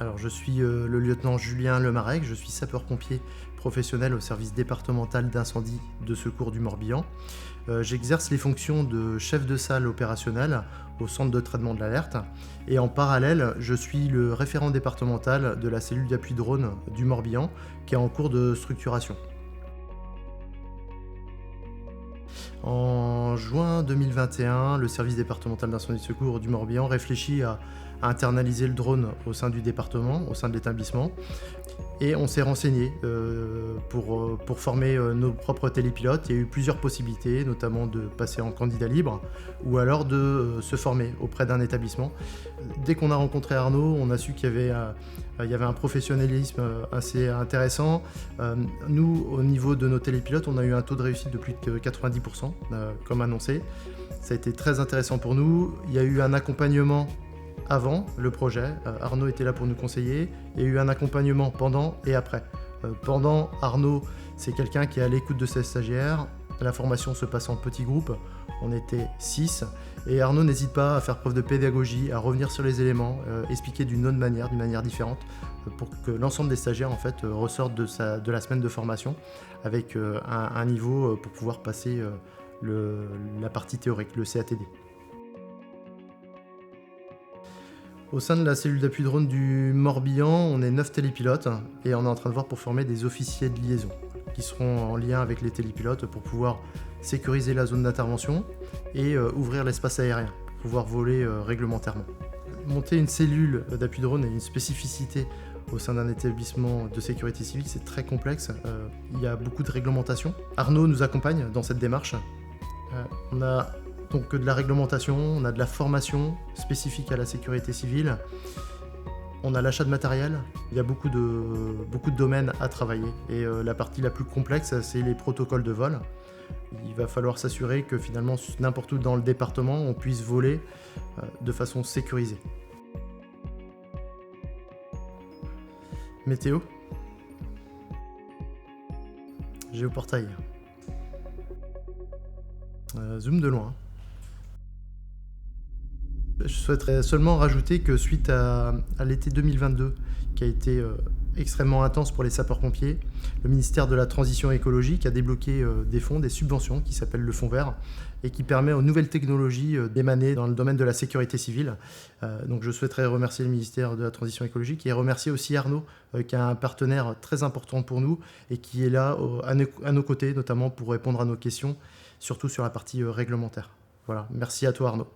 Alors, je suis le lieutenant Julien Lemarec, je suis sapeur-pompier professionnel au service départemental d'incendie de secours du Morbihan. J'exerce les fonctions de chef de salle opérationnel au centre de traitement de l'alerte et en parallèle, je suis le référent départemental de la cellule d'appui drone du Morbihan qui est en cours de structuration. En juin 2021, le service départemental d'incendie de secours du Morbihan réfléchit à internaliser le drone au sein du département, au sein de l'établissement. Et on s'est renseigné pour former nos propres télépilotes. Il y a eu plusieurs possibilités, notamment de passer en candidat libre ou alors de se former auprès d'un établissement. Dès qu'on a rencontré Arnaud, on a su qu'il y avait un professionnalisme assez intéressant. Nous, au niveau de nos télépilotes, on a eu un taux de réussite de plus de 90%, comme annoncé. Ça a été très intéressant pour nous. Il y a eu un accompagnement avant le projet, Arnaud était là pour nous conseiller. Il y a eu un accompagnement pendant et après. Pendant, Arnaud, c'est quelqu'un qui est à l'écoute de ses stagiaires. La formation se passe en petits groupes, on était 6. Et Arnaud n'hésite pas à faire preuve de pédagogie, à revenir sur les éléments, expliquer d'une autre manière, d'une manière différente, pour que l'ensemble des stagiaires en fait, ressortent de la semaine de formation avec un niveau pour pouvoir passer la partie théorique, le CATD. Au sein de la cellule d'appui drone du Morbihan, on est 9 télépilotes et on est en train de voir pour former des officiers de liaison qui seront en lien avec les télépilotes pour pouvoir sécuriser la zone d'intervention et ouvrir l'espace aérien pour pouvoir voler réglementairement. Monter une cellule d'appui drone est une spécificité au sein d'un établissement de sécurité civile, c'est très complexe, il y a beaucoup de réglementations. Arnaud nous accompagne dans cette démarche. On a donc de la réglementation, on a de la formation spécifique à la sécurité civile, on a l'achat de matériel, il y a beaucoup de domaines à travailler et la partie la plus complexe c'est les protocoles de vol. Il va falloir s'assurer que finalement n'importe où dans le département on puisse voler de façon sécurisée. Météo, géoportail, zoom de loin. Je souhaiterais seulement rajouter que suite à l'été 2022, qui a été extrêmement intense pour les sapeurs-pompiers, le ministère de la Transition écologique a débloqué des fonds, des subventions qui s'appellent le Fonds vert et qui permet aux nouvelles technologies d'émaner dans le domaine de la sécurité civile. Donc je souhaiterais remercier le ministère de la Transition écologique et remercier aussi Arnaud, qui est un partenaire très important pour nous et qui est là à nos côtés, notamment pour répondre à nos questions, surtout sur la partie réglementaire. Voilà, merci à toi Arnaud.